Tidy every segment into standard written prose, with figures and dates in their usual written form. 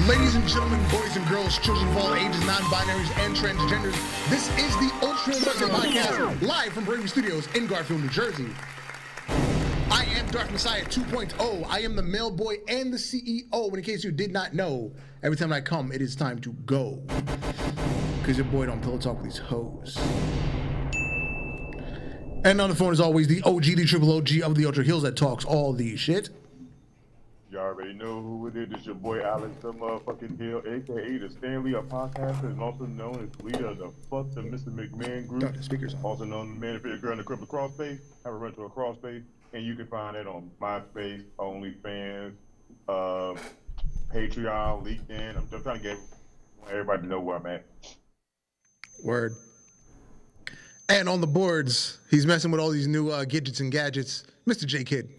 Ladies and gentlemen, boys and girls, children of all ages, non-binaries, and transgenders, this is the Ultra American Podcast, live from Brady Studios in Garfield, New Jersey. I am Darth Messiah 2.0. I am the mail boy and the CEO. And in case you did not know, every time I come, it is time to go. Because your boy don't pillow talk with these hoes. And on the phone, as always, the OG, the triple OG of the Ultra Heelz that talks all the shit. You already know who it is. It's your boy Alex, the motherfucking Hill, aka the Stanley, a podcaster, and also known as leader of the Fuck the Mr. McMahon group. The speakers on. Also known as Man for Your Girl in the Cripple Crossface. Have a run to a crossface, and you can find it on MySpace, OnlyFans, Patreon, LinkedIn. I'm just trying to get everybody to know where I'm at. Word. And on the boards, he's messing with all these new gadgets and gadgets. Mr. J Kid.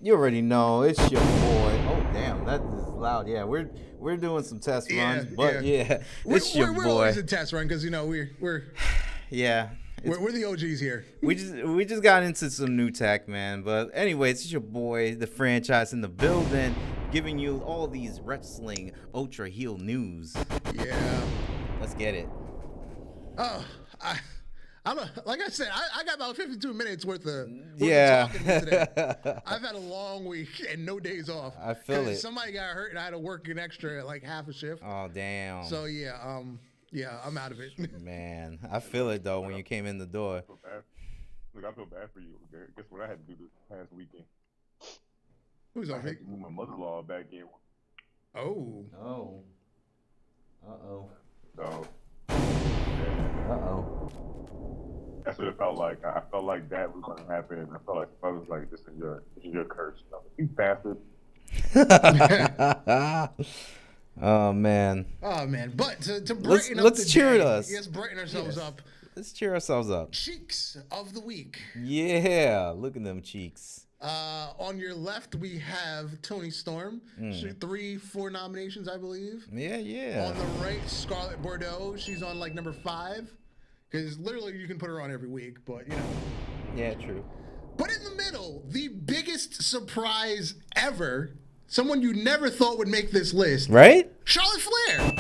You already know, it's your boy. Oh damn, that is loud. Yeah, we're doing some test runs, but yeah, it's your boy. We're always a test run because you know we're yeah. We're the OGs here. We just got into some new tech, man. But anyways, it's your boy, the franchise in the building, giving you all these wrestling ultra heel news. Yeah. Let's get it. Oh, I'm like I said, I got about 52 minutes worth of talking today. I've had a long week and no days off. I feel it. Somebody got hurt and I had to work an extra like half a shift. Oh damn. So yeah, I'm out of it. Man, I feel it though when you came in the door. Look, I feel bad for you. Guess what I had to do this past weekend? Who's on? I had to move my mother-in-law back in. Oh. Oh. Uh-oh. So. Uh-oh. That's what it felt like. I felt like that was going to happen. I felt like this is your curse. You bastard. Oh man. Oh man. But to brighten up let's the cheer day, us. Yes, brighten ourselves up. Let's cheer ourselves up. Cheeks of the week. Yeah, look at them cheeks. On your left, we have Toni Storm. 4 nominations, I believe. Yeah. On the right, Scarlett Bordeaux. She's on like number 5. Because literally you can put her on every week, but you know. Yeah, true. But in the middle, the biggest surprise ever, someone you never thought would make this list. Right? Charlotte Flair.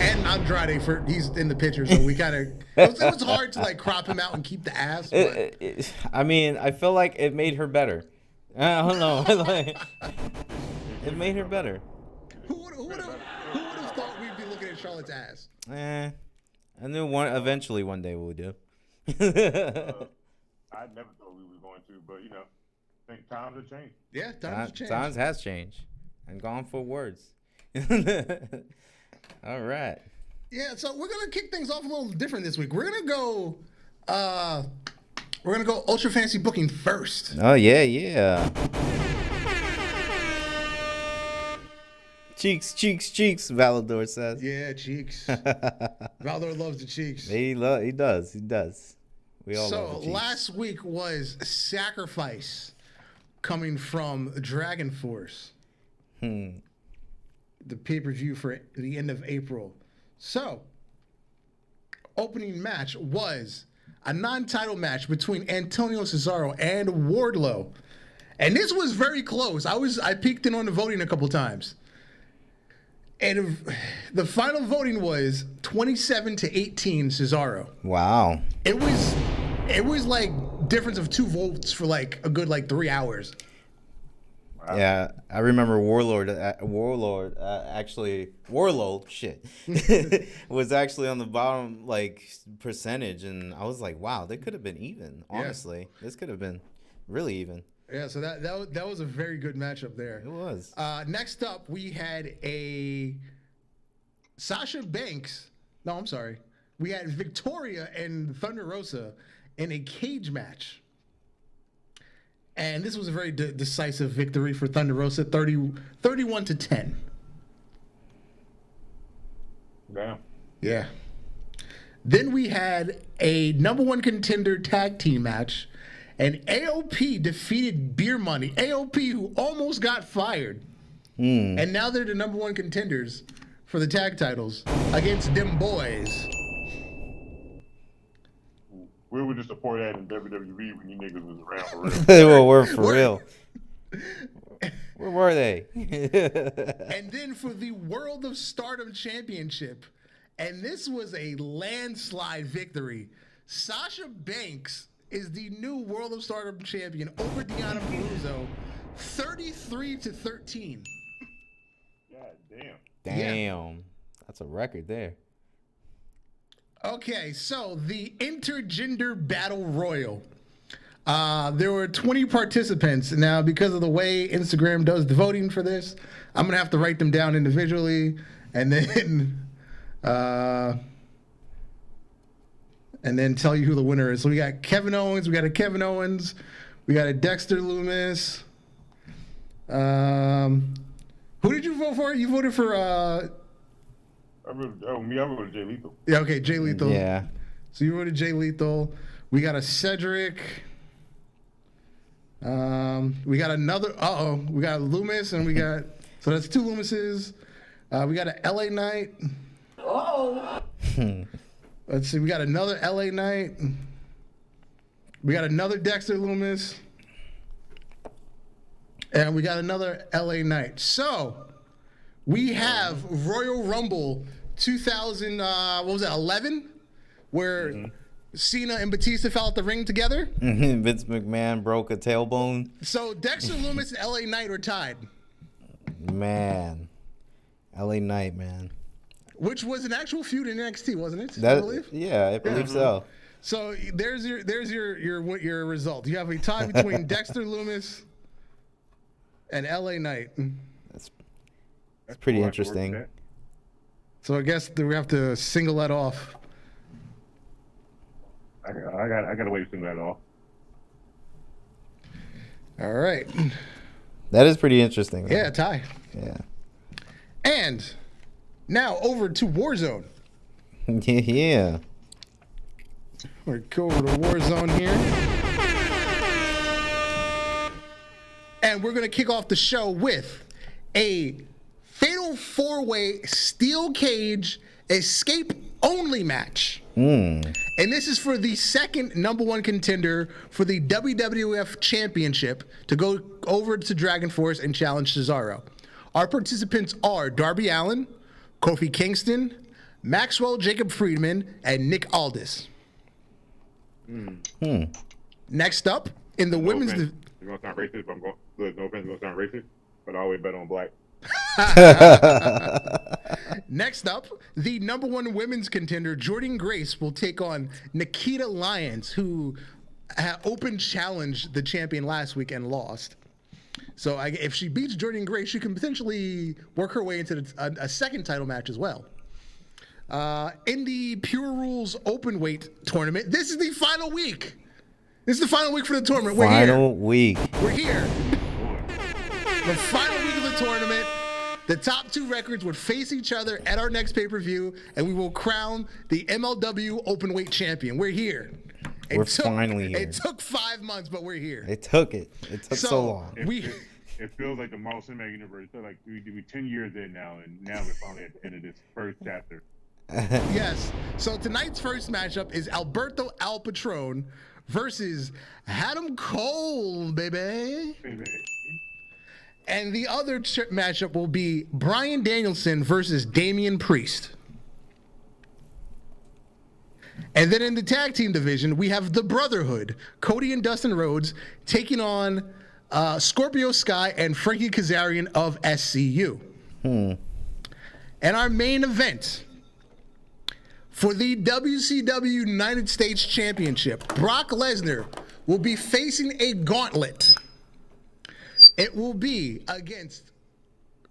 And Andrade, he's in the picture, so we kind of, it was hard to like crop him out and keep the ass. But. I mean, I feel like it made her better. I don't know. It made her better. Who would have thought we'd be looking at Charlotte's ass? I knew eventually one day we'll do. I never thought we were going to, but you know, I think times have changed. Yeah, times have changed. Times has changed. And gone for words. All right. Yeah, so we're gonna kick things off a little different this week. We're gonna go Ultra Fantasy Booking first. Oh yeah. Cheeks, Valador says. Yeah, cheeks. Valdor loves the cheeks. He does. We all love the cheeks. So last week was Sacrifice coming from Dragon Force. The pay-per-view for the end of April. So, opening match was a non-title match between Antonio Cesaro and Wardlow. And this was very close. I peeked in on the voting a couple times. And the final voting was 27-18 Cesaro. Wow. It was like difference of 2 votes for like a good 3 hours. Wow. Yeah, I remember Warlord was actually on the bottom percentage, and I was like, wow, they could have been even. Honestly, this could have been really even. Yeah, so that was a very good matchup there. It was. Next up, we had a Sasha Banks. No, I'm sorry. We had Victoria and Thunder Rosa in a cage match. And this was a very decisive victory for Thunder Rosa, 31-10. Damn. Yeah. Then we had a number 1 contender tag team match. And AOP defeated Beer Money. AOP, who almost got fired. And now they're the number 1 contenders for the tag titles against them boys. Where would you support that in WWE when you niggas was around for real? Well, we're for real. Where were they? And then for the World of Stardom Championship, and this was a landslide victory, Sasha Banks is the new World of Stardom champion over Deonna Purrazzo, 33-13. God damn. Damn. That's a record there. Okay, so the intergender battle royal. There were 20 participants. Now, because of the way Instagram does the voting for this, I'm gonna have to write them down individually, and then tell you who the winner is. So we got Kevin Owens, we got a Dexter Lumis. Who did you vote for? You voted for I voted Jay Lethal. yeah, okay, Jay Lethal. Yeah. So you voted Jay Lethal. We got a Cedric. We got another. We got Loomis, and we got. So that's 2 Loomises. We got a LA Knight. Let's see. We got another LA Knight. We got another Dexter Lumis. And we got another LA Knight. So we have Royal Rumble 2011, where Cena and Batista fell out the ring together. Vince McMahon broke a tailbone. So Dexter Lumis and LA Knight are tied. Man. LA Knight, man. Which was an actual feud in NXT, wasn't it? I believe. Yeah, I believe so. So there's your result. You have a tie between Dexter Lumis and LA Knight. That's pretty interesting. So I guess we have to single that off. I got to wait to single that off. All right. That is pretty interesting. Yeah, tie. Yeah. And now over to Warzone. Yeah. We're go over to Warzone here. And we're going to kick off the show with a fatal 4-way steel cage escape only match. And this is for the second #1 contender for the WWF Championship to go over to Dragon Force and challenge Cesaro. Our participants are Darby Allin, Kofi Kingston, Maxwell Jacob Friedman, and Nick Aldis. Next up, in the women's... It's going to sound racist, but I'm going... Good, no offense, it's going to sound racist, but I always bet on black. Next up, the #1 women's contender, Jordynne Grace, will take on Nikita Lyons, who open challenged the champion last week and lost. So if she beats Jordynne Grace, she can potentially work her way into a second title match as well. In the Pure Rules open weight tournament, this is the final week. This is the final week for the tournament. We're here. We're here. The final week of the tournament. The top 2 records would face each other at our next pay-per-view, and we will crown the MLW openweight champion. We're here. We're finally here. It took 5 months, but we're here. It took so long. It feels like the Marvel Cinematic Universe. It feels like we're 10 years in now, and now we're finally at the end of this first chapter. Yes. So tonight's first matchup is Alberto Al Patron versus Adam Cole, baby. And the other matchup will be Bryan Danielson versus Damian Priest. And then in the tag team division, we have the Brotherhood, Cody and Dustin Rhodes, taking on Scorpio Sky and Frankie Kazarian of SCU. And our main event for the WCW United States Championship, Brock Lesnar will be facing a gauntlet. It will be against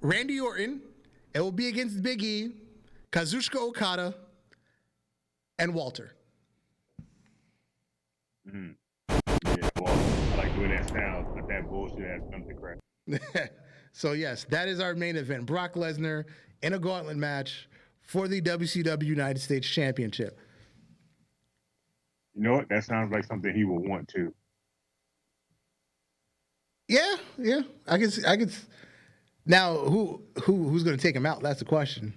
Randy Orton. It will be against Big E, Kazuchika Okada, and Walter. Yeah, well, I like doing that sound, but that bullshit has something crap. So yes, that is our main event. Brock Lesnar in a gauntlet match for the WCW United States Championship. You know what? That sounds like something he will want to. Yeah. I could. Now, who's going to take him out? That's the question.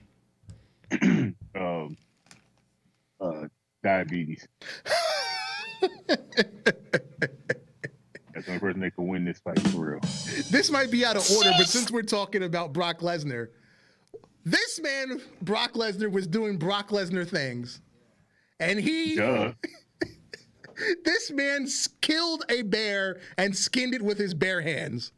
Diabetes. That's the only person Lesnar can win this fight for real. This might be out of order, but since we're talking about Brock Lesnar, this man, Brock Lesnar, was doing Brock Lesnar things. And this man killed a bear and skinned it with his bare hands.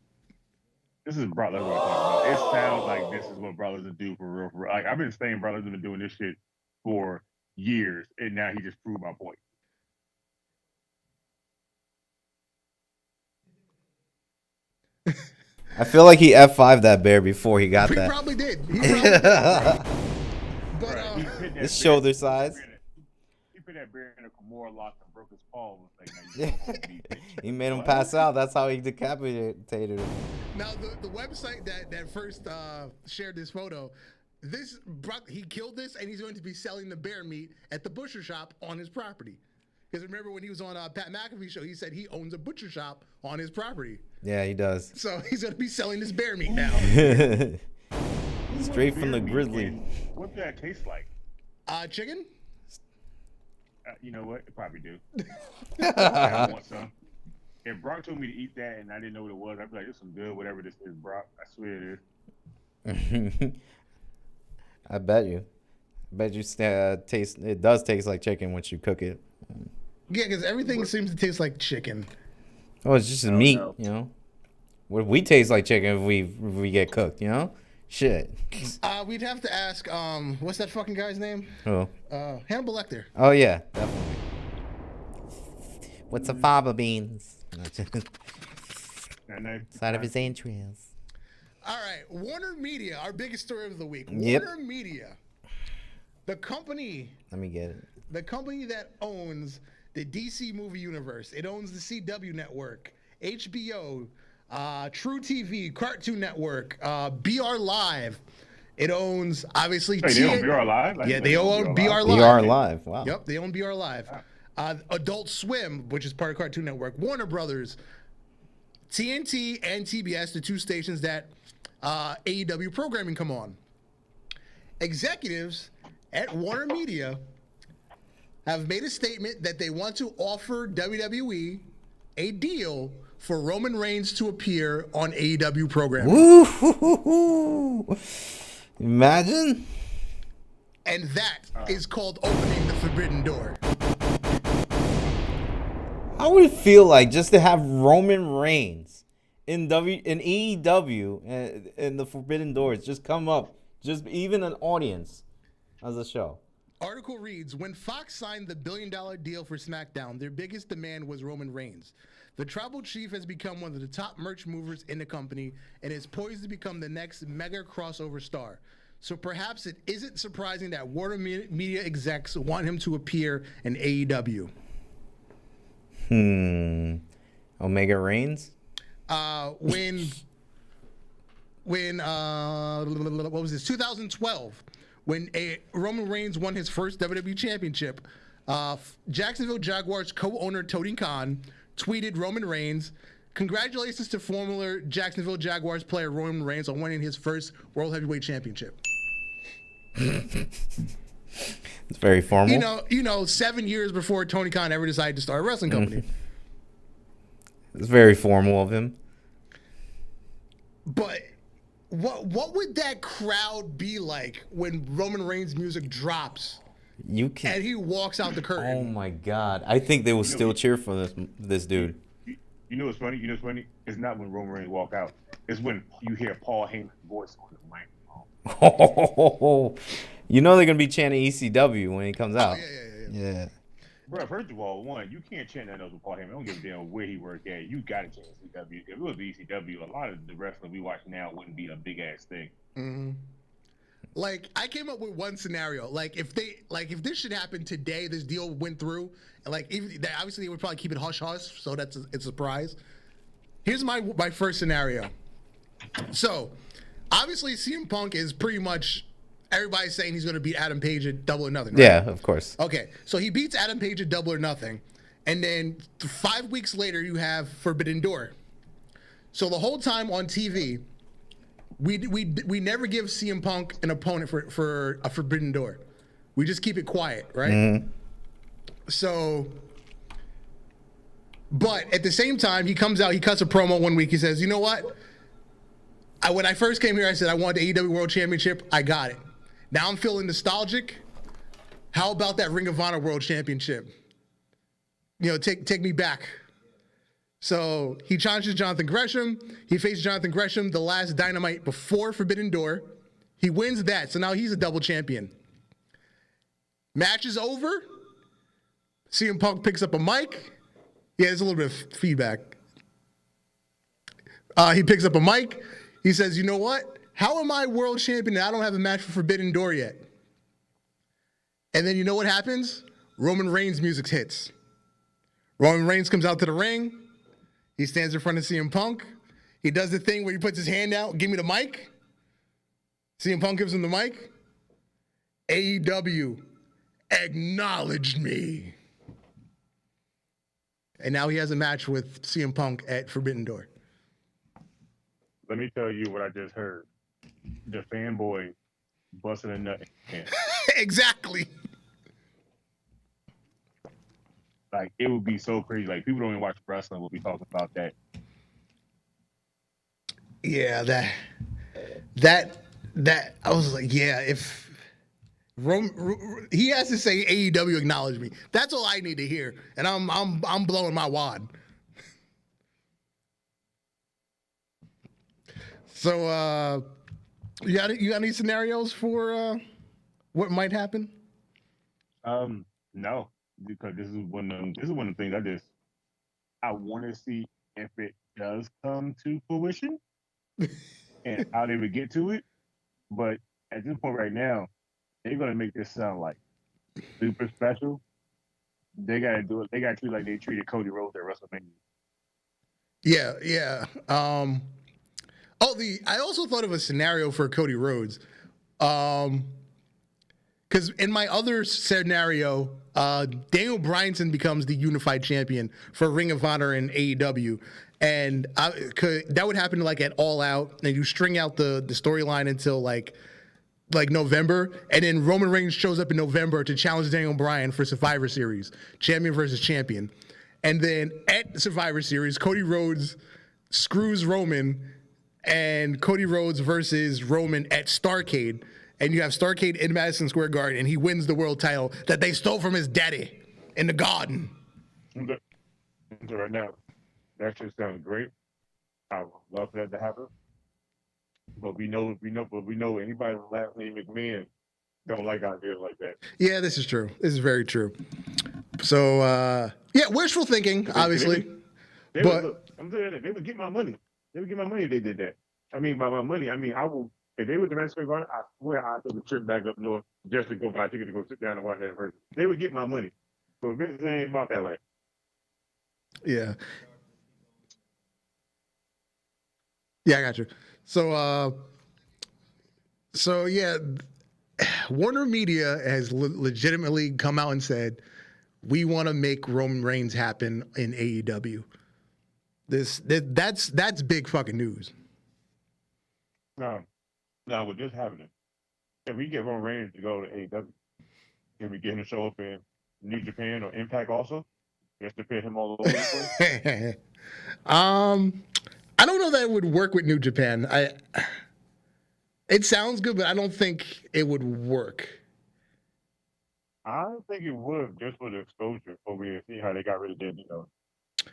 This is Brock Lesnar I'm talking about. It sounds like this is what Brock Lesnar do for real. Like, I've been saying Brock Lesnar been doing this shit for years, and now he just proved my point. I feel like he F5'd that bear before he got He that. probably did. He probably did. But His shoulder size. He put that bear in a Kimura lock and broke his paw. Like, He made him pass out. That's how he decapitated him. now the website that first shared this photo, he killed this and he's going to be selling the bear meat at the butcher shop on his property. Because remember when he was on Pat McAfee's show, he said he owns a butcher shop on his property. Yeah, he does. So he's going to be selling this bear meat now. Straight from the grizzly. What does that taste like? Chicken? You know what? It probably do. I want some. If Brock told me to eat that and I didn't know what it was, I'd be like, "This is some good, whatever this is, Brock." I swear it is. I bet you. Taste. It does taste like chicken once you cook it. Yeah, because everything seems to taste like chicken. Oh, it's just meat, no. you know. We taste like chicken if we get cooked, you know. Shit. We'd have to ask, what's that fucking guy's name? Oh. Hannibal Lecter. Oh yeah, definitely. What's the fava beans? Side of his entrails. All right, WarnerMedia, our biggest story of the week. Yep. WarnerMedia, the company. Let me get it. The company that owns the DC movie universe. It owns the CW network, HBO, True TV, Cartoon Network, BR Live. It owns obviously. Wait, they own BR Live? Yeah, they own BR Live. BR Live. Wow. Yep, they own BR Live. Adult Swim, which is part of Cartoon Network, Warner Brothers, TNT, and TBS, the two stations that AEW programming come on. Executives at WarnerMedia have made a statement that they want to offer WWE a deal for Roman Reigns to appear on AEW programming. Woo-hoo-hoo-hoo. Imagine. And that is called opening the forbidden door. How would it feel like just to have Roman Reigns in AEW and the Forbidden Doors just come up, just even an audience as a show? Article reads, when Fox signed the billion-dollar deal for SmackDown, their biggest demand was Roman Reigns. The Tribal Chief has become one of the top merch movers in the company and is poised to become the next mega crossover star. So perhaps it isn't surprising that WarnerMedia execs want him to appear in AEW. Omega Reigns? When what was this? 2012, when Roman Reigns won his first WWE Championship, Jacksonville Jaguars co-owner Tony Khan tweeted Roman Reigns, "Congratulations to former Jacksonville Jaguars player Roman Reigns on winning his first World Heavyweight Championship." It's very formal. You know, 7 years before Tony Khan ever decided to start a wrestling company. It's very formal of him. But what would that crowd be like when Roman Reigns' music drops and he walks out the curtain? Oh my God! I think they will still cheer for this dude. You know what's funny? It's not when Roman Reigns walk out. It's when you hear Paul Heyman's voice on the microphone. You know they're gonna be chanting ECW when he comes out. Yeah. Bro, first of all, you can't chant that with Paul Heyman. I don't give a damn where he worked at. You gotta chant ECW. If it was ECW, a lot of the wrestling we watch now wouldn't be a big ass thing. Mm-hmm. Like, I came up with one scenario. Like, if this should happen today, this deal went through, and obviously they would probably keep it hush hush, so it's a surprise. Here's my first scenario. So, obviously CM Punk is pretty much, everybody's saying he's going to beat Adam Page at Double or Nothing, right? Yeah, of course. Okay, so he beats Adam Page at Double or Nothing, and then 5 weeks later you have Forbidden Door. So the whole time on TV, we never give CM Punk an opponent for a Forbidden Door. We just keep it quiet, right? Mm-hmm. So But at the same time, he comes out, he cuts a promo one week. He says, you know what? When I first came here, I said I wanted the AEW World Championship. I got it. Now I'm feeling nostalgic. How about that Ring of Honor World Championship? You know, take me back. So he challenges Jonathan Gresham. He faces Jonathan Gresham the last Dynamite before Forbidden Door. He wins that, so now he's a double champion. Match is over. CM Punk picks up a mic. Yeah, there's a little bit of feedback. He picks up a mic. He says, you know what? How am I world champion and I don't have a match for Forbidden Door yet? And then you know what happens? Roman Reigns' music hits. Roman Reigns comes out to the ring. He stands in front of CM Punk. He does the thing where he puts his hand out, give me the mic. CM Punk gives him the mic. AEW acknowledged me. And now he has a match with CM Punk at Forbidden Door. Let me tell you what I just heard. The fanboy busting a nut. Exactly. Like, it would be so crazy. Like, people don't even watch wrestling will be talking about that. Yeah, that I was like, yeah, if he has to say AEW acknowledge me. That's all I need to hear. And I'm blowing my wad. So you got any scenarios for what might happen? No, because this is one of the things I want to see if it does come to fruition and how they would get to it. But at this point right now, they're gonna make this sound like super special. They gotta do it. They gotta treat it like they treated Cody Rhodes at WrestleMania. Yeah. I also thought of a scenario for Cody Rhodes. Because in my other scenario, Daniel Bryanson becomes the unified champion for Ring of Honor and AEW. And that would happen like at All Out, and you string out the storyline until like November, and then Roman Reigns shows up in November to challenge Daniel Bryan for Survivor Series, champion versus champion. And then at Survivor Series, Cody Rhodes screws Roman, and Cody Rhodes versus Roman at Starrcade. And you have Starrcade in Madison Square Garden, and he wins the world title that they stole from his daddy in the garden. So right now, that just sounds great. I would love for that to happen. But we know anybody with last name McMahon don't like ideas like that. Yeah, this is true. This is very true. So yeah, wishful thinking, obviously. I'm saying that they would get my money. They would get my money if they did that. I mean, by my money, I mean I will. If they were the Madison Square Garden, I swear I'd take a trip back up north just to go buy a ticket to go sit down and watch that in person. They would get my money. So Vince ain't about that life. Yeah. Yeah, I got you. So yeah, WarnerMedia has legitimately come out and said, we want to make Roman Reigns happen in AEW. That's big fucking news. Now with this happening, if we get Roman Reigns to go to AEW, can we get him to show up in New Japan or Impact also? Just to fit him all over the place? I don't know that it would work with New Japan. It sounds good, but I don't think it would work. I think it would, just for the exposure, for we see how they got rid of that,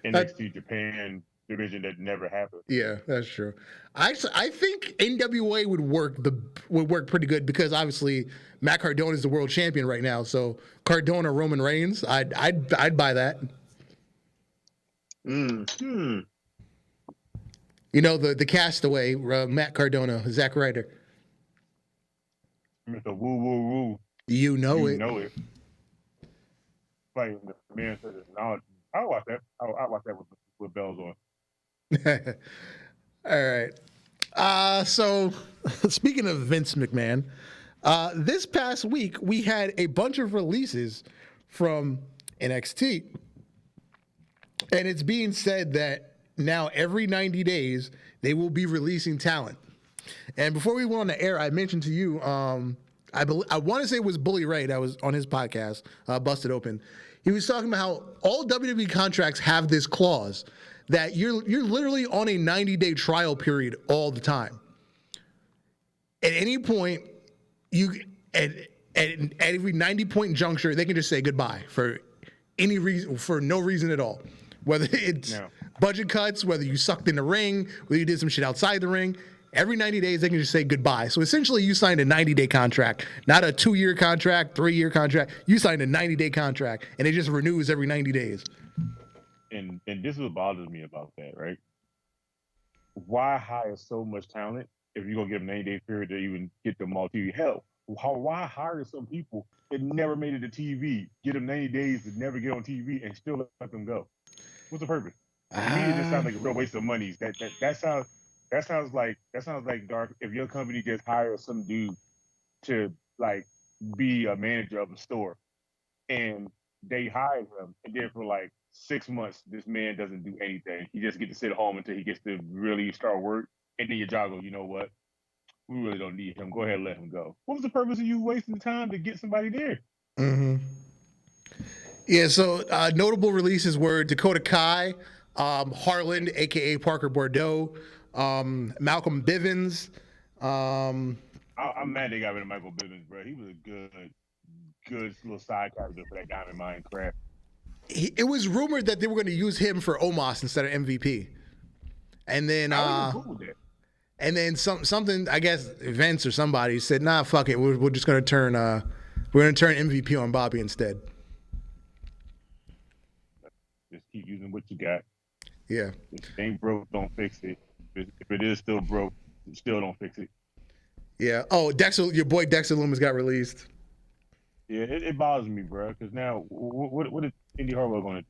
NXT Japan division that never happened. Yeah, that's true. I think NWA would work pretty good because obviously Matt Cardona is the world champion right now. So Cardona, Roman Reigns, I'd buy that. Mm-hmm. You know the castaway, Matt Cardona, Zack Ryder. Mr. Woo Woo Woo. You know it. You know it. Playing the man said it's knowledge. I'll watch that. I'll watch that with bells on. All right. So speaking of Vince McMahon, this past week we had a bunch of releases from NXT. And it's being said that now every 90 days they will be releasing talent. And before we went on the air, I mentioned to you, I want to say it was Bully Ray that was on his podcast, Busted Open. He was talking about how all WWE contracts have this clause that you're literally on a 90-day trial period all the time. At any point, at every 90-point juncture, they can just say goodbye for any reason, for no reason at all. Whether it's budget cuts, whether you sucked in the ring, whether you did some shit outside the ring, every 90 days they can just say goodbye. So essentially, you signed a 90-day contract, not a 2-year contract, 3-year contract. You signed a 90-day contract, and it just renews every 90 days. And this is what bothers me about that, right? Why hire so much talent if you're gonna give them an 90-day period to even get them all TV? Hell, why hire some people that never made it to TV, get them 90 days to never get on TV, and still let them go? What's the purpose? To me, it just sounds like a real waste of money. That sounds like dark. If your company just hires some dude to like be a manager of a store, and they hired him, and then for like 6 months, this man doesn't do anything. He just gets to sit home until he gets to really start work, and then your job goes, you know what? We really don't need him. Go ahead and let him go. What was the purpose of you wasting time to get somebody there? Mm-hmm. Yeah, so notable releases were Dakota Kai, Harland, a.k.a. Parker Bordeaux, Malcolm Bivens. I'm mad they got rid of Michael Bivens, bro. He was a good little side character for that guy in Minecraft. It was rumored that they were going to use him for Omos instead of MVP. And then and then something, I guess Vince or somebody said, nah, fuck it. We're just going to turn MVP on Bobby instead. Just keep using what you got. Yeah. If it ain't broke, don't fix it. If it is still broke, still don't fix it. Yeah. Oh, your boy Dexter Lumis got released. Yeah, it bothers me, bro. Because now, what is Indy Hartwell going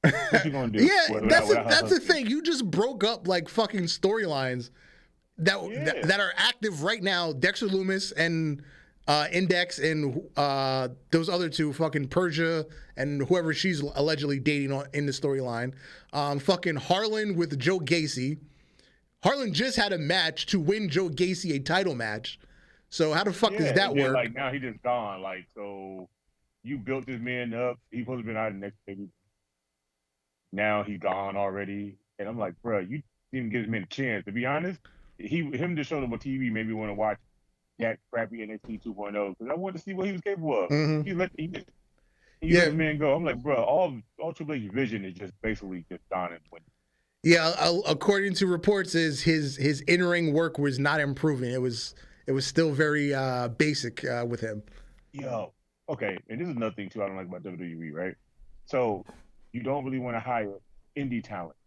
to do? What's he going to do? Yeah, that's the thing. You just broke up like fucking storylines that are active right now. Dexter Lumis and Index and those other two, fucking Persia and whoever she's allegedly dating in the storyline. Fucking Harlan with Joe Gacy. Harlan just had a match to win Joe Gacy a title match. So how the fuck does that work? Like now he just gone. Like, so you built this man up. He supposed to be out the next day. Now he's gone already. And I'm like, bro, you didn't give this man a chance. To be honest, him just showing up on TV made me want to watch that crappy NXT 2.0 because I wanted to see what he was capable of. Mm-hmm. He let the man go. I'm like, bro, all Triple H vision is just basically just gone and went. Yeah, according to reports, his in-ring work was not improving. It was still very basic with him. Yo, okay, and this is another thing too I don't like about WWE, right? So you don't really want to hire indie talent,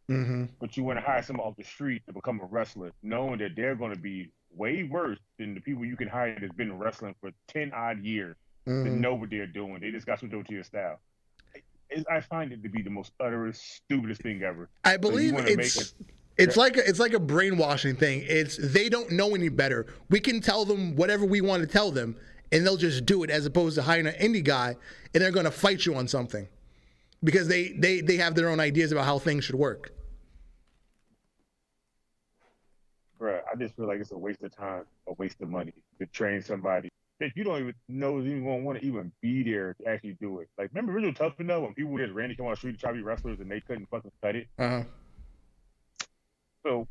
but you want to hire someone off the street to become a wrestler, knowing that they're going to be way worse than the people you can hire that's been wrestling for 10 odd years that know what they're doing. They just got switched over to your style. I find it to be the most utterest, stupidest thing ever. I believe it's like a brainwashing thing. It's they don't know any better. We can tell them whatever we want to tell them, and they'll just do it, as opposed to hiring an indie guy and they're going to fight you on something because they have their own ideas about how things should work. Bruh, I just feel like it's a waste of time, a waste of money to train somebody that you don't even know is even going to want to even be there to actually do it. Like, remember Original Tough Enough when people just randomly come on the street to try to be wrestlers and they couldn't fucking cut it? Uh-huh. So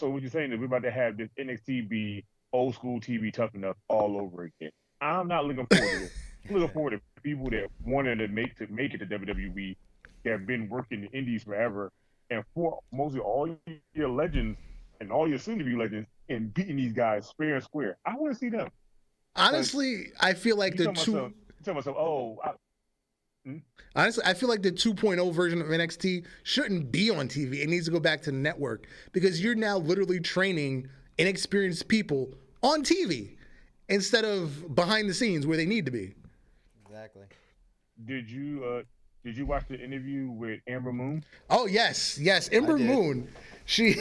what you're saying is we're about to have this NXT be old school TV Tough Enough all over again. I'm not looking forward to this. I'm looking forward to people that wanted to make it to WWE that have been working the indies forever, and for mostly all your legends and all your soon-to-be legends and beating these guys fair and square. I want to see them. Honestly, I feel like the two. Honestly, I feel like the 2.0 version of NXT shouldn't be on TV. It needs to go back to the network because you're now literally training inexperienced people on TV instead of behind the scenes where they need to be. Exactly. Did you watch the interview with Amber Moon? Oh yes. Amber Moon. She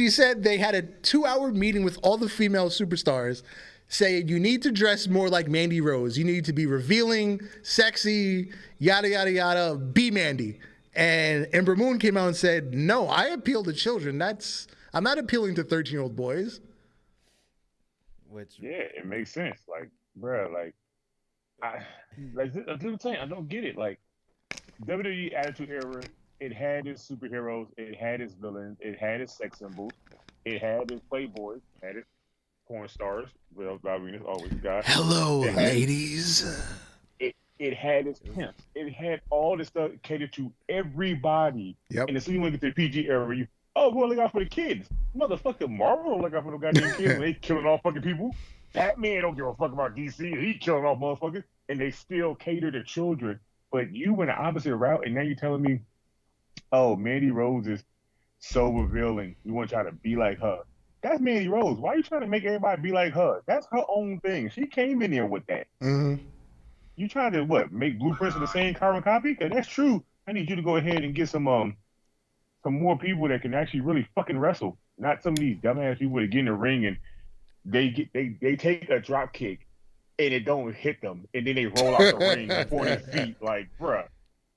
said they had a 2-hour meeting with all the female superstars, saying you need to dress more like Mandy Rose. You need to be revealing, sexy, yada yada yada. Be Mandy. And Amber Moon came out and said, "No, I appeal to children. I'm not appealing to 13-year-old boys." It makes sense. Like, bruh, I'm saying, I don't get it. Like, WWE Attitude Era, it had its superheroes, it had its villains, it had its sex symbols, it had its playboys, it had its porn stars. Well, ballerinas, always a guy. Hello, It had ladies. it had its pimps. It had all this stuff catered to everybody. Yep. And as soon as you look at the PG era, we'll look out for the kids. Motherfucking Marvel don't look out for the goddamn kids when they killing all fucking people. Batman don't give a fuck about DC. He killing off motherfuckers. And they still cater to children. But you went the opposite route, and now you're telling me, oh, Mandy Rose is so revealing. You want to try to be like her. That's Mandy Rose. Why are you trying to make everybody be like her? That's her own thing. She came in there with that. Mm-hmm. You trying to make blueprints of the same carbon copy? Because that's true. I need you to go ahead and get some more people that can actually really fucking wrestle. Not some of these dumbass people that get in the ring and they take a drop kick and it don't hit them, and then they roll out the ring before their feet. Like, bruh.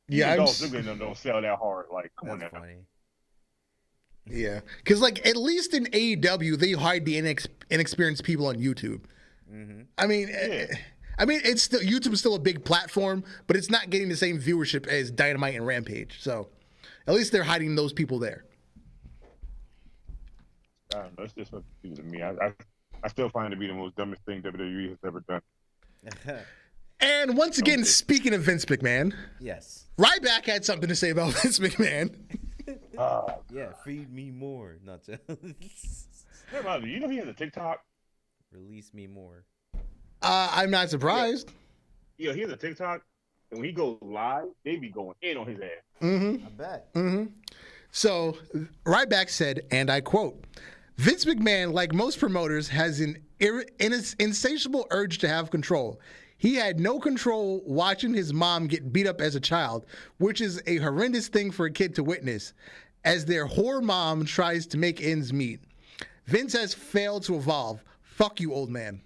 Yeah, adults don't sell that hard. Like, come on now. Funny. Yeah, because like at least in AEW they hide the inexperienced people on YouTube. Mm-hmm. I mean, it's still YouTube's still a big platform, but it's not getting the same viewership as Dynamite and Rampage. So at least they're hiding those people there. I don't know. It's just what to me. I still find it to be the most dumbest thing WWE has ever done. And once again, speaking of Vince McMahon, yes, Ryback had something to say about Vince McMahon. Yeah, feed me more. Not to You know he has a TikTok? Release me more. I'm not surprised. Yeah, he has a TikTok, and when he goes live, they be going in on his ass. Mm-hmm. I bet. Mm-hmm. So Ryback said, and I quote, Vince McMahon, like most promoters, has an insatiable urge to have control. He had no control watching his mom get beat up as a child, which is a horrendous thing for a kid to witness, as their whore mom tries to make ends meet. Vince has failed to evolve. Fuck you, old man.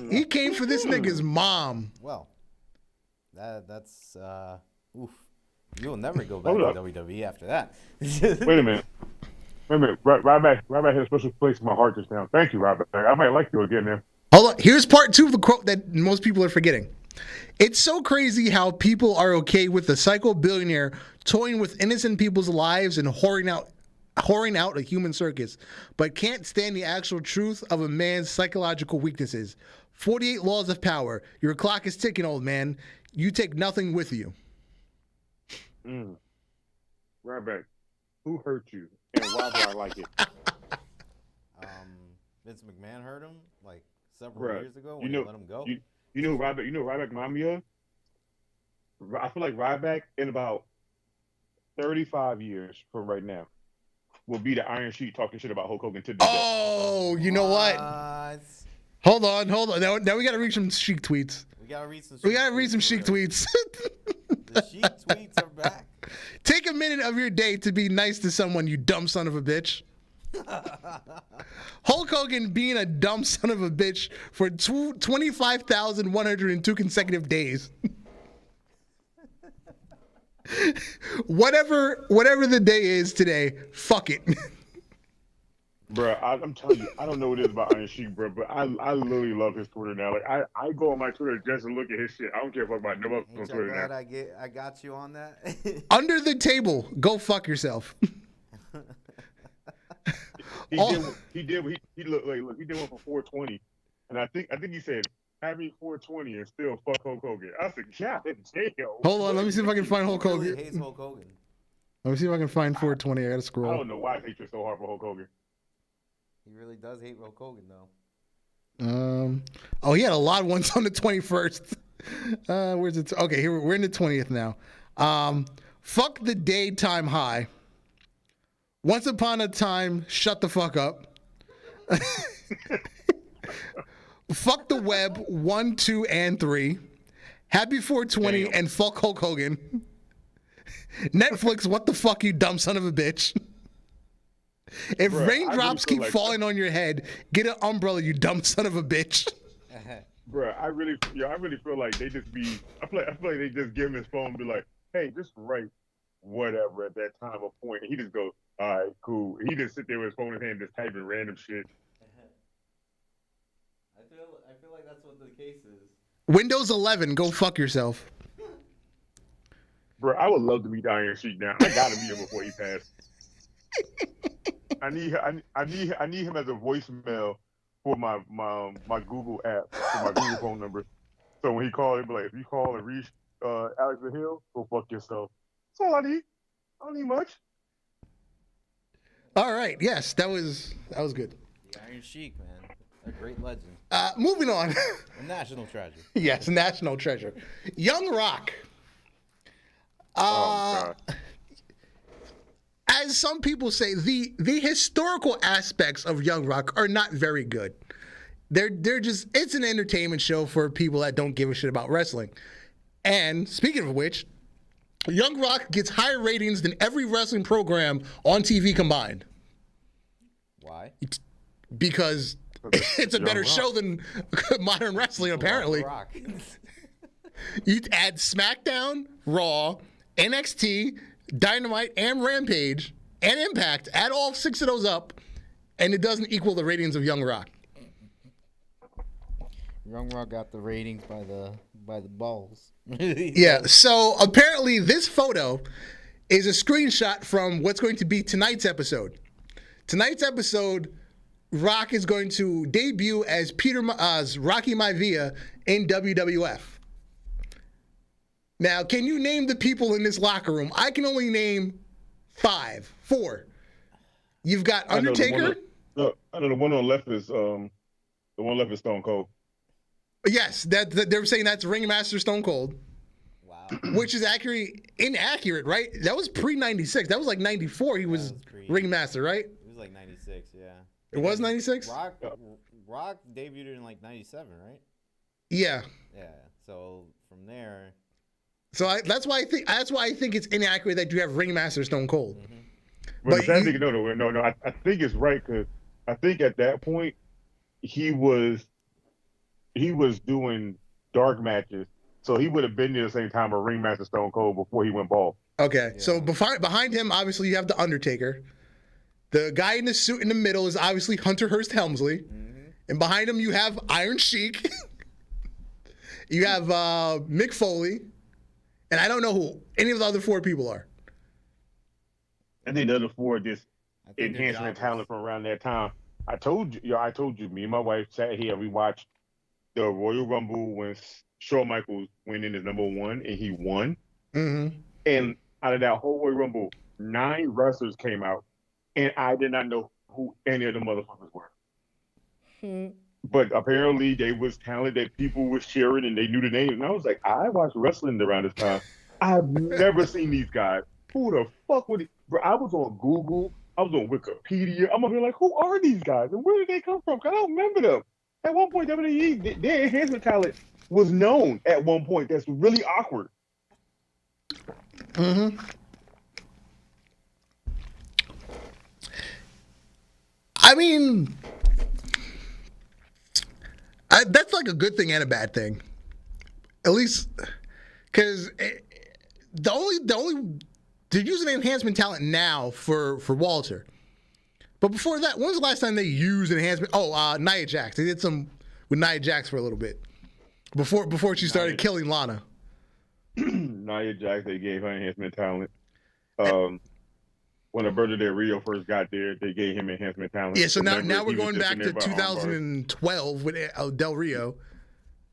He came for this nigga's mom. Well, that's oof. You'll never go back to WWE after that. Wait a minute. Ryback has a special place in my heart just now. Thank you, Ryback. I might like you again, man. Hold on. Here's part 2 of the quote that most people are forgetting. It's so crazy how people are okay with the psycho billionaire toying with innocent people's lives and whoring out a human circus, but can't stand the actual truth of a man's psychological weaknesses. 48 laws of power. Your clock is ticking, old man. You take nothing with you. Ryback, who hurt you, and why do I like it? Vince McMahon hurt him like several years ago when he let him go. You know Ryback. You know Ryback remind me of? I feel like Ryback in about 35 years from right now will be the Iron Sheik talking shit about Hulk Hogan to the death. Oh, you know what? Hold on. Now we gotta read some Sheik tweets. We gotta read some Sheik tweets. The Sheik tweets are back. Take a minute of your day to be nice to someone, you dumb son of a bitch. Hulk Hogan being a dumb son of a bitch for 25,102 consecutive days. Whatever the day is today, fuck it. Bro, I'm telling you, I don't know what it is about Iron Sheik, bro, but I literally love his Twitter now. Like I go on my Twitter just to look at his shit. I don't care if I'm about no else on Twitter now. I got you on that. Under the table, go fuck yourself. He did one for 420, and I think he said happy 420 and still fuck Hulk Hogan. I said, God damn. Hold on, let me see if I can find Hulk Hogan. He hates Hulk Hogan. Let me see if I can find 420. I gotta scroll. I don't know why I hate you so hard for Hulk Hogan. He really does hate Hulk Hogan though. Oh, he had a lot of ones on the 21st. Where's it? Okay, here we're in the 20th now. Fuck the daytime high. Once upon a time, shut the fuck up. Fuck the web 1, 2, and 3. Happy 420 Damn. and fuck Hulk Hogan. Netflix, what the fuck, you dumb son of a bitch. If raindrops keep falling on your head, get an umbrella, you dumb son of a bitch. Bro, I really feel like they just be. I feel like they just give him his phone and be like, "Hey, just write whatever at that time or point." And he just goes, "All right, cool." He just sit there with his phone in his hand, just typing random shit. I feel like that's what the case is. Windows 11, go fuck yourself. Bro, I would love to meet the Iron Sheik now. I gotta meet him before he passes. I need him as a voicemail for my Google app, for my Google phone number. So when he called, he'd be like, if you call and reach Alex the Hill, go fuck yourself. That's all I need. I don't need much. All right. Yes, that was good. The Iron Sheik, man. A great legend. Moving on. A national treasure. Yes, national treasure. Young Rock. God. As some people say, the historical aspects of Young Rock are not very good. They're just, it's an entertainment show for people that don't give a shit about wrestling. And speaking of which, Young Rock gets higher ratings than every wrestling program on TV combined. Why? Because it's a better show than modern wrestling, apparently. Rock. You add SmackDown, Raw, NXT, Dynamite, and Rampage, and Impact, add all 6 of those up, and it doesn't equal the ratings of Young Rock. Young Rock got the ratings by the balls. Yeah, so apparently this photo is a screenshot from what's going to be tonight's episode. Tonight's episode, Rock is going to debut as Rocky Maivia in WWF. Now, can you name the people in this locker room? I can only name 4. You've got Undertaker. I know the one on the left is Stone Cold. Yes, that they were saying that's Ringmaster Stone Cold. Wow. Which is inaccurate, right? That was pre-96. That was like 94. He was Ringmaster, right? It was like 96, yeah. It was 96? Rock debuted in like 97, right? Yeah. Yeah. So from there. So that's why I think it's inaccurate that you have Ringmaster Stone Cold. Mm-hmm. But no. I think it's right because I think at that point he was doing dark matches, so he would have been there the same time as Ringmaster Stone Cold before he went bald. Okay, yeah. So behind him, obviously you have the Undertaker. The guy in the suit in the middle is obviously Hunter Hearst Helmsley, and behind him you have Iron Sheik. You have Mick Foley, and I don't know who any of the other 4 people are. I think the other 4 just enhancement talent from around that time. I told you, me and my wife sat here and we watched the Royal Rumble when Shawn Michaels went in as number 1 and he won. Mm-hmm. And out of that whole Royal Rumble, 9 wrestlers came out, and I did not know who any of the motherfuckers were. But apparently they was talented, people was cheering and they knew the names. And I was like, I watched wrestling around this time. I've never seen these guys. Who the fuck would it? Bro, I was on Google. I was on Wikipedia. I'm gonna be like, who are these guys and where did they come from? Because I don't remember them. At one point, WWE, their enhancement talent was known at one point. That's really awkward. Mm-hmm. I mean, that's like a good thing and a bad thing. At least, because they're using enhancement talent now for Walter. But before that, when was the last time they used enhancement? Oh, Nia Jax. They did some with Nia Jax for a little bit before she started killing Lana. Nia Jax, they gave her enhancement talent. When Alberto Del Rio first got there, they gave him enhancement talent. Yeah, so now we're going back to 2012 with Del Rio.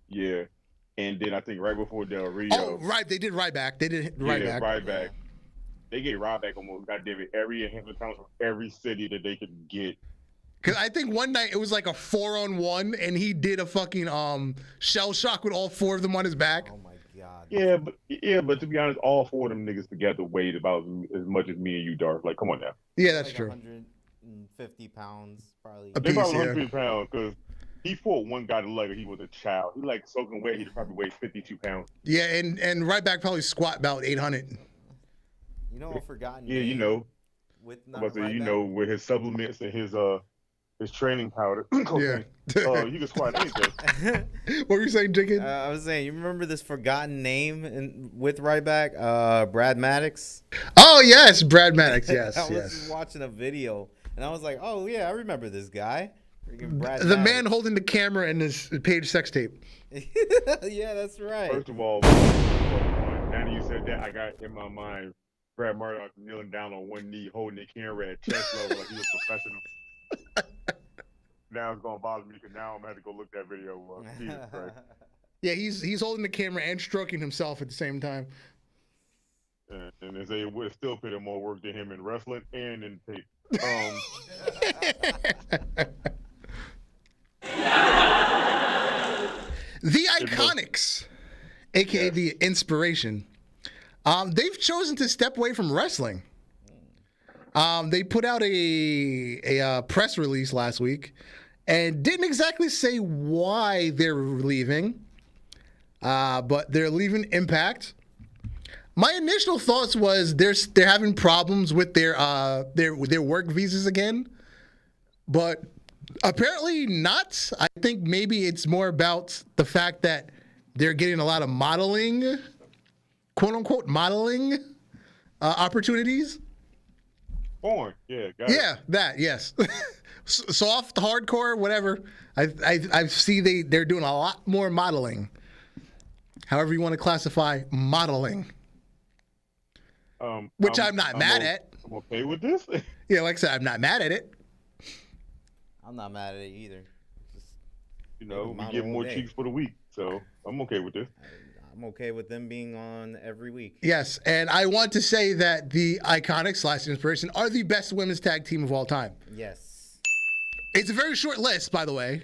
Yeah, and then I think right before Del Rio. Oh, right, they did Ryback. Ryback. They gave Ryback almost goddamn every enhancement talent from every city that they could get. Because I think one night it was like a 4-on-1, and he did a fucking shell shock with all 4 of them on his back. Oh my god. Yeah, but to be honest, all 4 of them niggas together weighed about as much as me and you, Dark. Like, come on now. Yeah, that's like true. 150 pounds, probably. They about 150 pounds because he fought one guy like he was a child. He like soaking wet. He probably weighed 52 pounds. Yeah, and Ryback probably squat about 800. You know, I've forgotten. Yeah, you know. With you know, with his supplements and his training powder. Yeah. You can squat anything. What were you saying, Jiggin? I was saying, you remember this forgotten name with Ryback? Brad Maddox? Oh, yes, Brad Maddox, yes. I was just watching a video, and I was like, oh, yeah, I remember this guy. Brad the Maddox. man holding the camera in his Page sex tape. Yeah, that's right. First of all, now that you said that, I got in my mind Brad Murdoch kneeling down on one knee, holding the camera at chest level like he was professional. Now it's gonna bother me because now I'm gonna have to go look that video up. Jesus Christ. Yeah, he's holding the camera and stroking himself at the same time. And they say it would still put in more work than him in wrestling and in tape. The IIconics, aka the Inspiration, they've chosen to step away from wrestling. They put out a press release last week and didn't exactly say why they're leaving, but they're leaving Impact. My initial thoughts was they're having problems with their work visas again, but apparently not. I think maybe it's more about the fact that they're getting a lot of modeling, quote unquote modeling opportunities. Porn, Yeah, that, yes. Soft, hardcore, whatever. I see they're doing a lot more modeling. However you want to classify modeling. Which I'm not mad at. I'm okay with this. Yeah, like I said, I'm not mad at it. I'm not mad at it either. Just, we get more cheeks for the week, so I'm okay with this. I'm okay with them being on every week. Yes, and I want to say that the IIconics / Inspiration are the best women's tag team of all time. Yes. It's a very short list, by the way,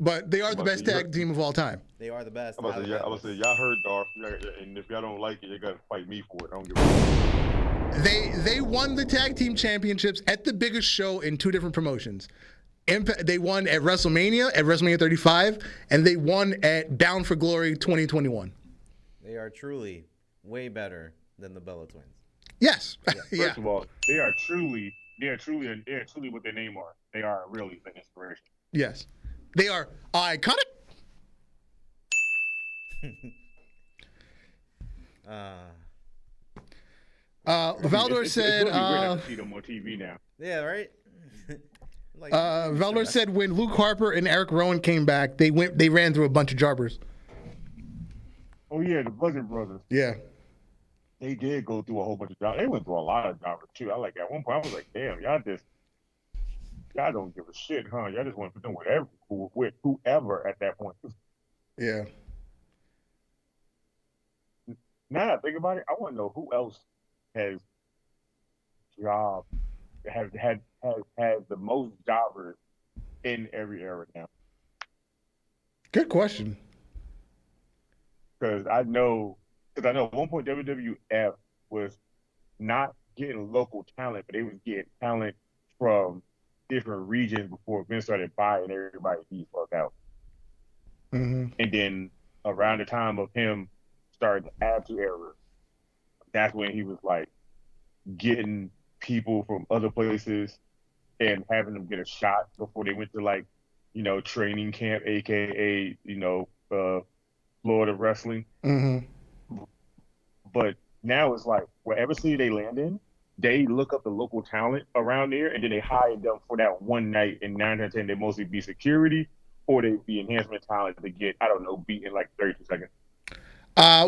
but they are the best tag team of all time. They are the best. I was say y'all heard Darth, and if y'all don't like it, you gotta fight me for it. I don't give a fuck. They won the tag team championships at the biggest show in two different promotions. They won at WrestleMania 35, and they won at Bound for Glory 2021. They are truly way better than the Bella Twins. Yes. Yeah. First of all, they are truly what their name are. They are really the Inspiration. Yes. They are iconic. Valdor said. It's really weird to see them on TV now. Yeah, right. Valdor said when Luke Harper and Eric Rowan came back, they ran through a bunch of jobbers. Oh yeah, the Buzzard Brothers. Yeah. They did go through a whole bunch of jobbers. They went through a lot of jobbers too. At one point I was like, damn, y'all don't give a shit, huh? Y'all just want to put them with whoever at that point. Yeah. Now that I think about it, I want to know who else has the most jobbers in every era now. Good question. Because I know at one point WWF was not getting local talent, but they was getting talent from different regions before Vince started buying everybody the fuck out. Mm-hmm. And then around the time of him starting the Attitude Era, that's when he was like getting people from other places and having them get a shot before they went to training camp, aka Florida wrestling. Mm-hmm. But now it's like wherever city they land in, they look up the local talent around there and then they hire them for that one night. And 9 out of 10, they mostly be security or they be enhancement talent to get, beat in like 32 seconds.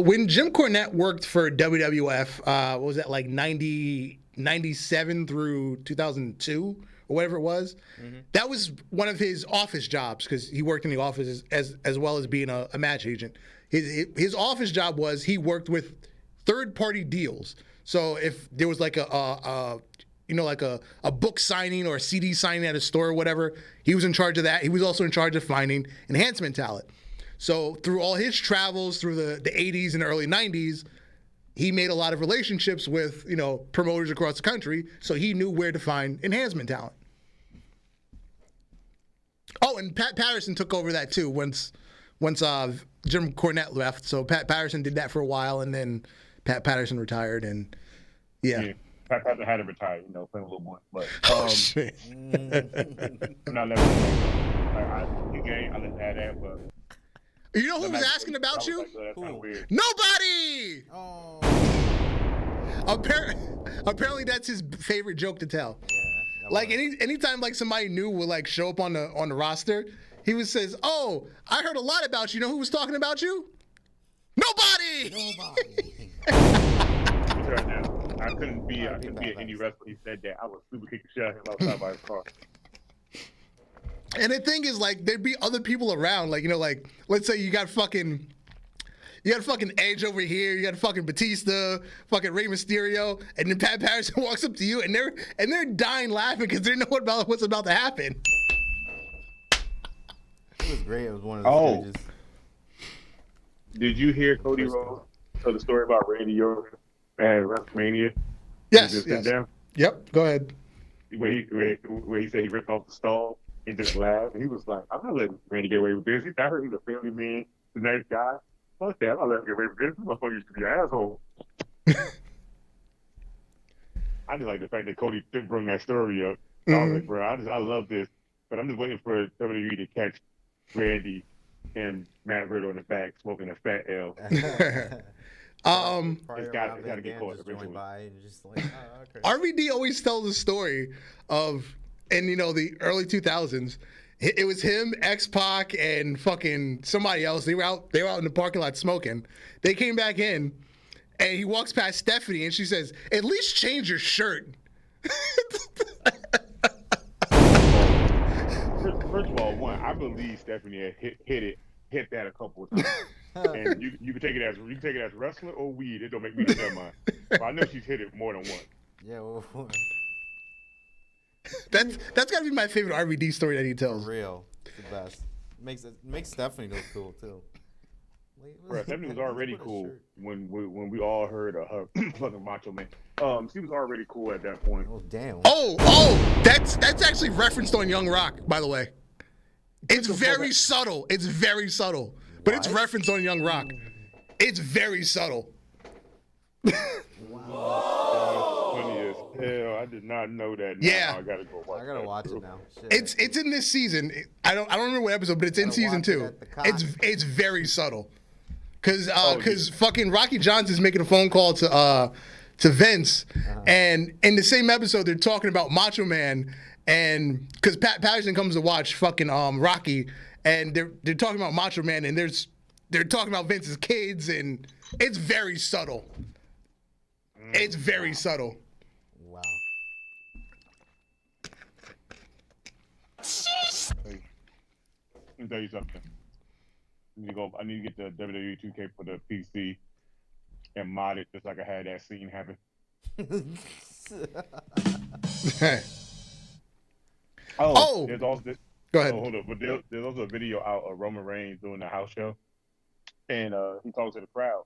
When Jim Cornette worked for WWF, what was that, like 97 through 2002 or whatever it was? Mm-hmm. That was one of his office jobs because he worked in the office as well as being a match agent. His office job was he worked with third-party deals. So if there was like a book signing or a CD signing at a store or whatever, he was in charge of that. He was also in charge of finding enhancement talent. So through all his travels through the 80s and early 90s, he made a lot of relationships with, promoters across the country, so he knew where to find enhancement talent. Oh, and Pat Patterson took over that too once Jim Cornette left. So Pat Patterson did that for a while, and then Pat Patterson retired, and yeah. Pat Patterson had to retire, playing a little more. But shit. I'm not letting the game. I let that happen, but. You know who was asking about you? Nobody! Oh. Apparently that's his favorite joke to tell. Yeah, like anytime like somebody new will like show up on the roster, he says, "Oh, I heard a lot about you. You know who was talking about you? Nobody!" Right now, I couldn't be an indie wrestler. He said that I was super kick the shit out of him outside by his car. And the thing is, like, there'd be other people around, like, you know, like, let's say you got fucking Edge over here, you got fucking Batista, fucking Rey Mysterio, and then Pat Patterson walks up to you, and they're dying laughing because they know what's about to happen. It was great. It was one of the stages. Did you hear Cody Rhodes tell the story about Randy Orton at WrestleMania? Yes. Yep. Go ahead. Where he said he ripped off the stall and just laughed. And he was like, I'm not letting Randy get away with this. I heard he's a family man, the nice guy. Fuck that. I'm not letting him get away with this. This motherfucker used to be an asshole. I just like the fact that Cody didn't bring that story up. I was like, bro, I love this. But I'm just waiting for WWE to catch Randy and Matt Riddle in the back smoking a fat L. It's got to get caught eventually. Okay. RVD always tells the story of, in the early 2000s, it was him, X-Pac, and fucking somebody else. They were out in the parking lot smoking. They came back in, and he walks past Stephanie, and she says, "At least change your shirt." First of all, I believe Stephanie had hit that a couple of times. And you can take it as wrestling or weed. It don't make me never mind. But I know she's hit it more than once. Yeah, well, that's got to be my favorite RVD story that he tells. For real, it's the best. Makes Stephanie look cool too. Bro, Stephanie was already cool when we all heard of her fucking Macho Man. She was already cool at that point. Oh damn. Oh, that's actually referenced on Young Rock, by the way. It's very subtle. It's very subtle. But it's referenced on Young Rock. It's very subtle. Wow. Funny as hell. I did not know that. Now. Yeah. I gotta go watch. I gotta watch it now. Shit. It's in this season. I don't remember what episode, but it's in season 2. It's very subtle. Cause fucking Rocky Johnson's making a phone call to Vince, and in the same episode they're talking about Macho Man, and because Pat Patterson comes to watch fucking Rocky, and they're talking about Macho Man, and they're talking about Vince's kids, and it's very subtle. It's very subtle. Wow. Let me tell you something. I need to get the WWE 2K for the PC and mod it just like I had that scene happen. There's also this. Go ahead. Hold up, but there's also a video out of Roman Reigns doing the house show, and he talks to the crowd,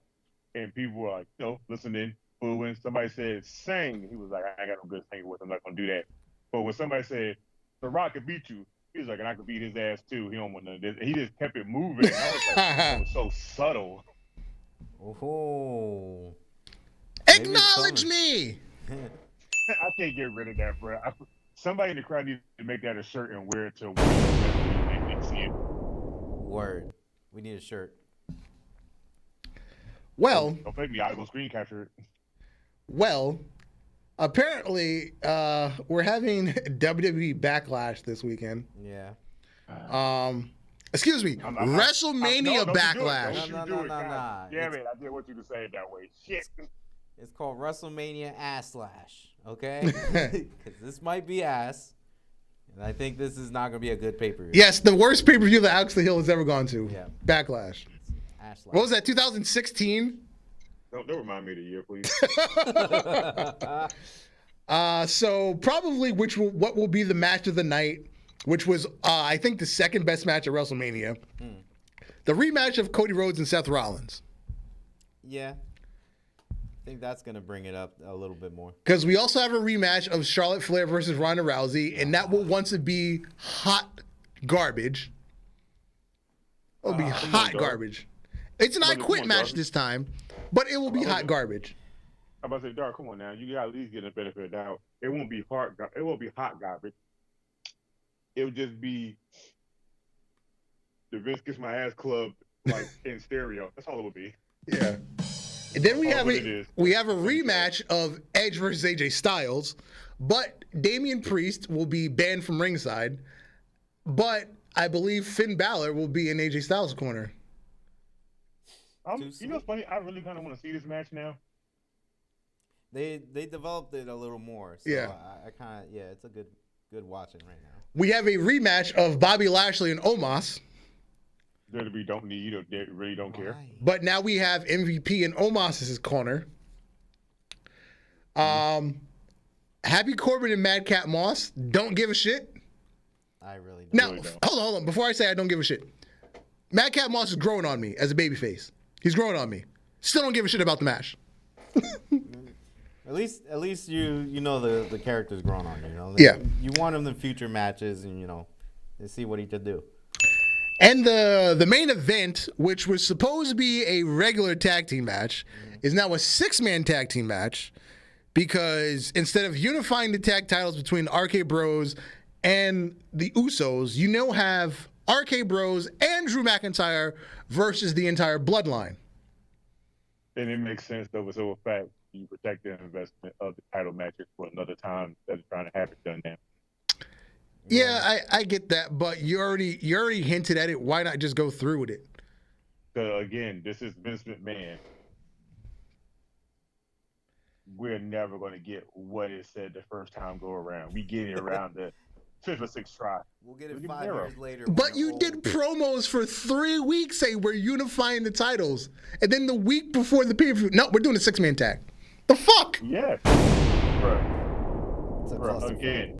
and people were like, listening, booing. Somebody said, "Sing." He was like, "I ain't got no good singing with. I'm not gonna do that." But when somebody said, "The Rock could beat you," he was like, "And I could beat his ass too." He don't want none of this. He just kept it moving. And I was like, that was so subtle. Oh. Acknowledge me. I can't get rid of that, bro. Somebody in the crowd needs to make that a shirt and wear it to when they see it. Word. We need a shirt. Well. Don't make me. I'll go screen capture it. Well, apparently, we're having WWE Backlash this weekend. Yeah. Excuse me, WrestleMania Backlash. No. Damn it, I didn't want you to say it that way. Shit. It's called WrestleMania Asslash, okay? Because this might be ass, and I think this is not going to be a good pay-per-view. Yes, the worst pay-per-view that Alex the Hill has ever gone to. Yeah. Backlash. Asslash. What was that, 2016? Don't remind me of the year, please. So probably what will be the match of the night, which was I think the second best match at WrestleMania. The rematch of Cody Rhodes and Seth Rollins. Yeah. I think that's going to bring it up a little bit more. Because we also have a rematch of Charlotte Flair versus Ronda Rousey, and that will once be hot garbage. It'll be hot garbage. It's an I Quit match this time, but it will be hot garbage. I'm about to say, Dark, come on now. You got to at least get a benefit of doubt. It won't be hot garbage. It would just be the Vince Kiss My Ass Club, like in stereo. That's all it would be. Yeah. And then we have a rematch of Edge versus AJ Styles, but Damian Priest will be banned from ringside, but I believe Finn Balor will be in AJ Styles' corner. You know what's funny? I really kind of want to see this match now They developed it a little more. So Yeah. I kind of it's a good watching right now. We have a rematch of Bobby Lashley and Omos, WWE don't need you. They really don't care. Why? but now we have MVP in Omos's corner. Happy Corbin and Madcap Moss don't give a shit. I really don't. Now, really don't. hold on. Before I say I don't give a shit, Madcap Moss is growing on me as a babyface. He's growing on me. Still don't give a shit about the match. At least you know the character's growing on you. You know. Yeah. You want him in future matches, and and see what he could do. And the main event, which was supposed to be a regular tag team match, is now a 6-man tag team match because instead of unifying the tag titles between RK Bros and the Usos, you now have RK Bros and Drew McIntyre versus the entire bloodline. And it makes sense though. So in fact, you protect the investment of the title matches for another time that's trying to have it done now. Yeah, I get that, but you already hinted at it. Why not just go through with it? So again, this is Vince McMahon. We're never going to get what it said the first time go around. We get it around the 5th or 6th try. We'll get it Look at 5 Miro. years later. But when you they're did old. promos for 3 weeks saying we're unifying the titles, and then the week before the pay-per-view, no, we're doing a 6-man tag. The fuck? Yes. It's a Bro, clusterfuck.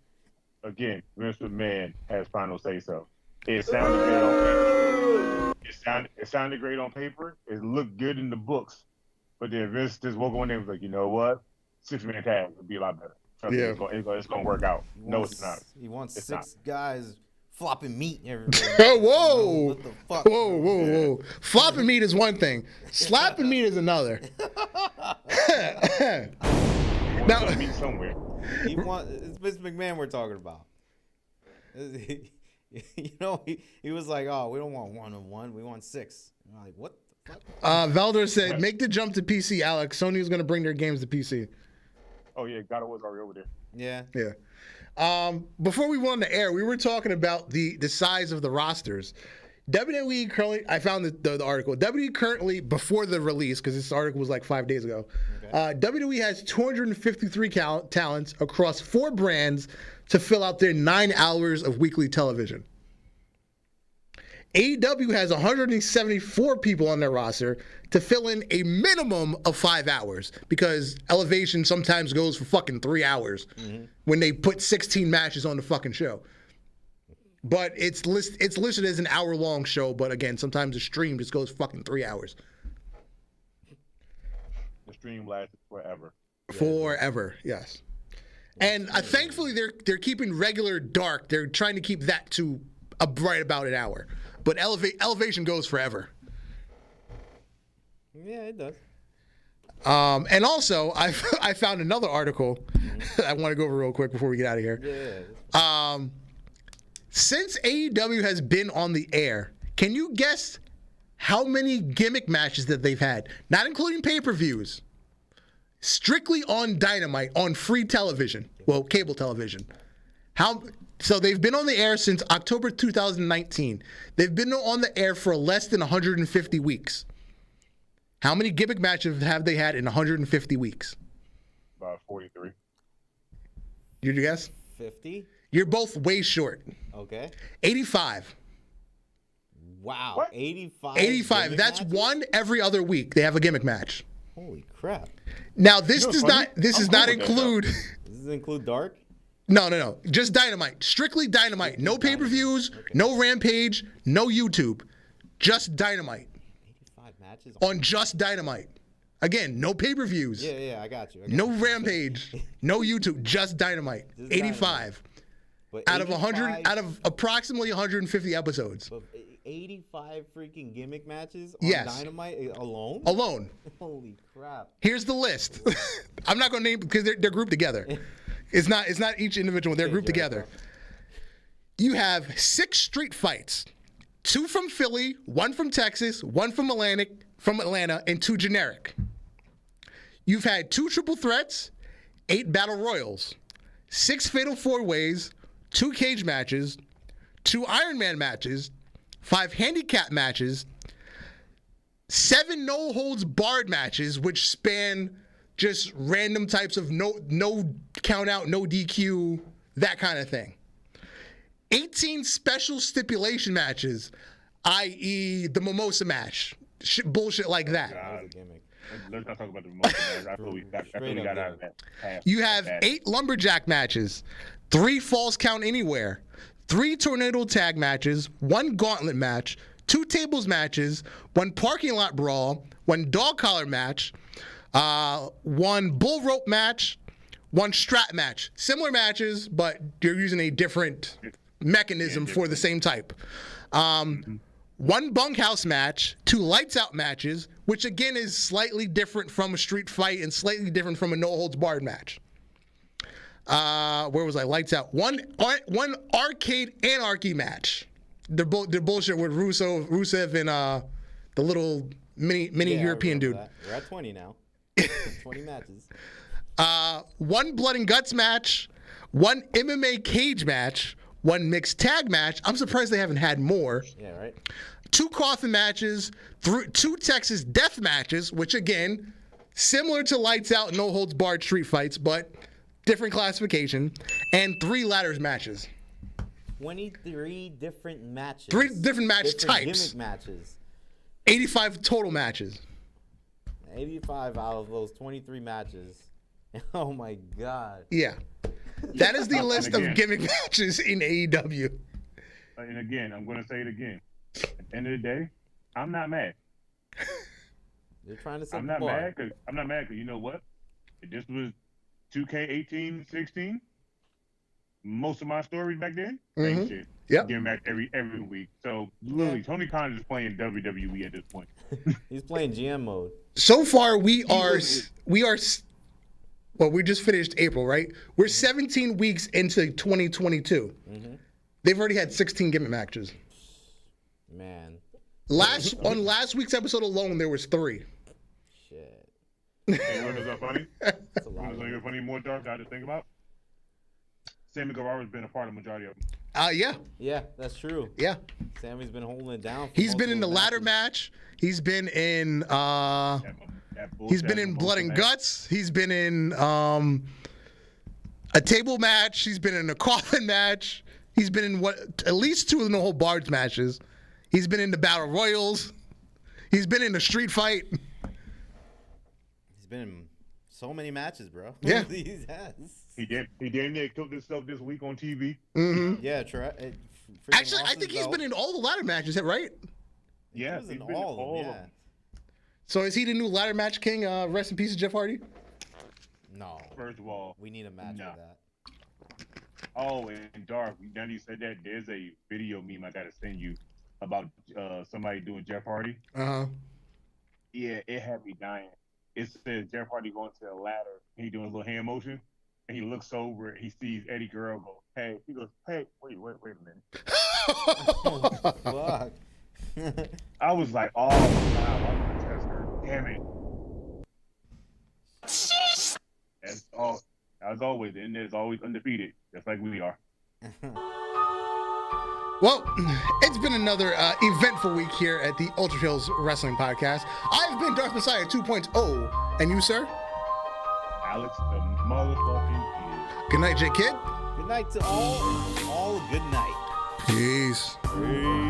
again, Vince McMahon has final say so. It sounded great on paper. It sounded great on paper. It looked good in the books. But then Vince just woke on there and was like, you know what? 6-man tag would be a lot better. Trust me, Yeah. it's going to work out. No, wants- it's not. He wants It's 6 guys flopping meat everywhere. Whoa. What the fuck? Whoa. Flopping meat is one thing. Slapping meat is another. Now, Now, meet somewhere. It's Vince McMahon we're talking about. He was like, oh, we don't want 1-on-1. We want 6. And I'm like, what the fuck? Valdor said, make the jump to PC, Alex. Sony is going to bring their games to PC. Oh, yeah, God was already over there. Yeah. Yeah. Before we went on the air, we were talking about the size of the rosters. WWE currently, I found the article. WWE currently, before the release, because this article was like 5 days ago, WWE has 253 talents across 4 brands to fill out their 9 hours of weekly television. AEW has 174 people on their roster to fill in a minimum of 5 hours because Elevation sometimes goes for fucking 3 hours when they put 16 matches on the fucking show. But it's listed as an hour-long show, but again, sometimes the stream just goes fucking 3 hours. The stream lasted forever. Forever, yes. And thankfully, they're keeping regular dark. They're trying to keep that to right about an hour. But Elevation goes forever. Yeah, it does. And also, I found another article I want to go over real quick before we get out of here. Yeah. Since AEW has been on the air, can you guess how many gimmick matches that they've had? Not including pay-per-views. Strictly on Dynamite, on free television. Well, cable television. So they've been on the air since October 2019. They've been on the air for less than 150 weeks. How many gimmick matches have they had in 150 weeks? About 43. You guess? 50? You're both way short. Okay. 85. Wow. What? 85. 85. gimmick That's matches? one every other week. They have a gimmick match. Holy crap. Now this You know does what's not. funny? This I'm does cool not with that, include. Does this include Dark? No. Just Dynamite. Strictly Dynamite. No pay-per-views. No Rampage. No YouTube. Just Dynamite. 85 matches? On just Dynamite. Again, no pay-per-views. Yeah, I got you. No Rampage. No YouTube. Just Dynamite. Just 85. But Out of 100. 85 Out of approximately 150 episodes. But 85 freaking gimmick matches on Yes. Dynamite alone? Alone. Holy crap. Here's the list. I'm not going to name because they're grouped together. It's not each individual. They're grouped together. You have 6 street fights. 2 from Philly, 1 from Texas, 1 from Atlanta, and 2 generic. You've had 2 triple threats, 8 battle royals, 6 fatal 4-ways, 2 cage matches, 2 Iron Man matches, 5 handicap matches, 7 no holds barred matches, which span just random types of no count out, no DQ, that kind of thing. 18 special stipulation matches, i.e. the Mimosa match. Bullshit like that. That was a gimmick. Let's not talk about the most. I feel we got out of that. You have 8 lumberjack matches, 3 falls count anywhere, 3 tornado tag matches, 1 gauntlet match, 2 tables matches, 1 parking lot brawl, 1 dog collar match, 1 bull rope match, 1 strap match. Similar matches, but you're using a different mechanism for the same type. 1 bunkhouse match, 2 lights out matches, which again is slightly different from a street fight and slightly different from a no holds barred match. Where was I? Lights out. One arcade anarchy match. They're bullshit with Rusev and the little mini European dude. We're at 20 now. 20 matches. 1 blood and guts match, 1 MMA cage match, 1 mixed tag match. I'm surprised they haven't had more. Yeah, right. 2 coffin matches, 2 Texas death matches, which again, similar to lights out, no holds barred street fights, but different classification, and 3 ladders matches. 23 different matches. 3 different match types. Gimmick matches. 85 total matches. 85 out of those 23 matches. Oh my God. Yeah. That is the list of gimmick matches in AEW. And again, I'm going to say it again. At the end of the day, I'm not mad. You're trying to set I'm the not bar. mad because you know what? If this was 2K18, 16, most of my stories back then, same shit. Yep. Getting back every week. So literally, Tony Khan is playing WWE at this point. He's playing GM mode. So far, we just finished April, right? We're 17 weeks into 2022. They've already had 16 gimmick matches. Man. On last week's episode alone, there was 3. Shit. Hey, what is up, funny? That's a lot. What is funny? More dark I to think about. Sammy Guevara's been a part of the majority of them. Yeah. Yeah, that's true. Yeah. Sammy's been holding it down. He's been in the ladder match. He's been in he's been in blood and guts. He's been in a table match. He's been in a coffin match. He's been in at least 2 of the no hold barred matches. He's been in the battle royals. He's been in a street fight. He's been in so many matches, bro. Yeah. He has. He damn near killed himself this week on TV. Yeah, Actually, I think he's been in all the ladder matches, right? Yeah, He was in all of them, yeah. So is he the new ladder match king? Rest in peace, Jeff Hardy. No. First of all, We need a match nah. of that. Oh, and Dark, now you said that, there's a video meme I gotta send you about somebody doing Jeff Hardy. Yeah, it had me dying. It says Jeff Hardy going to the ladder, and he doing a little hand motion, and he looks over, and he sees Eddie Guerrero go, hey. He goes, hey, wait a minute. Fuck. I was like, oh, wow, I'm gonna test her. Damn it. That's all. As always, the internet is always undefeated, just like we are. Well, it's been another eventful week here at the Ultra Heelz Wrestling Podcast. I've been Darth Messiah 2.0, and you, sir? Alex, the motherfucking kid. Good night, J Kid. Good night to all. All good night. Peace. Peace.